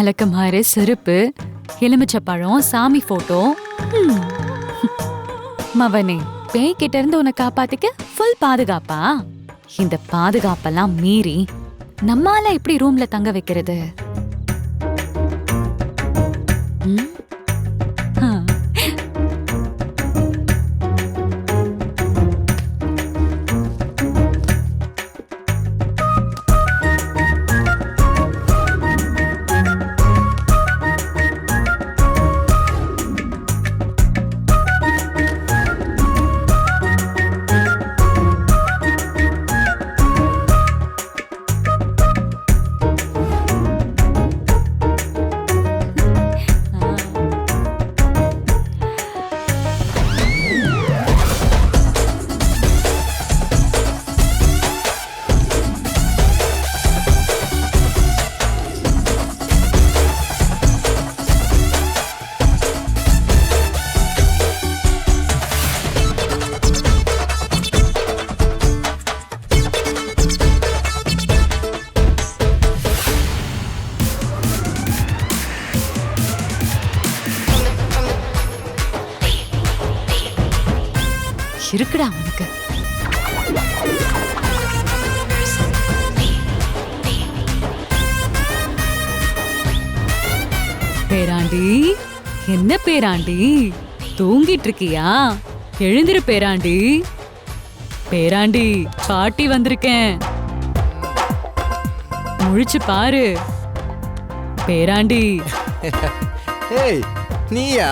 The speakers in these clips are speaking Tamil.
விளக்கமாறு, செருப்பு, எலுமிச்சப்பழம், சாமி போட்டோ. மவனே, பேய் கிட்ட இருந்து உன்னை காப்பாத்திக்க ஃபுல் பாதுகாப்பா? இந்த பாதுகாப்பெல்லாம் மீறி நம்மால எப்படி ரூம்ல தங்க வைக்கிறது? ம்? ஆ. இருக்குடா உனக்கு. பேராண்டி, என்ன பேராண்டி, தூங்கிட்டு இருக்கியா? எழுந்திரு பேராண்டி. பேராண்டி, பாட்டி வந்திருக்கேன், முழிச்சு பாரு பேராண்டி. ஏய், நீயா?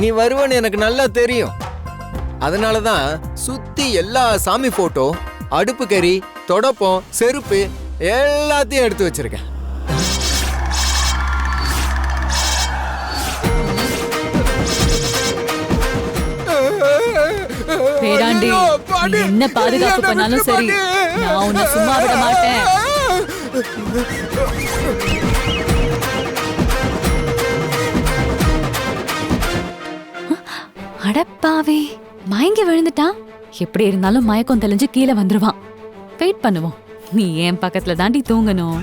நீ வருவன்னு எனக்கு நல்லா தெரியும். அதனாலதான் சுத்தி எல்லா சாமி போட்டோ, அடுப்பு கறி, தொடப்பம், செருப்பு எல்லாத்தையும் எடுத்து வச்சிருக்கேன். பேராண்டி, நீ என்ன பாதுகாப்பு பண்ணாலும் சரி, நான் உன்னை சும்மா விட மாட்டேன். அடப்பாவே, மயங்கி விழுந்துட்டான். எப்படி இருந்தாலும் மயக்கம் தெளிஞ்சு கீழே வந்துருவான். வெயிட் பண்ணுவோம். நீ என் பக்கத்துல தாண்டி தூங்கணும்.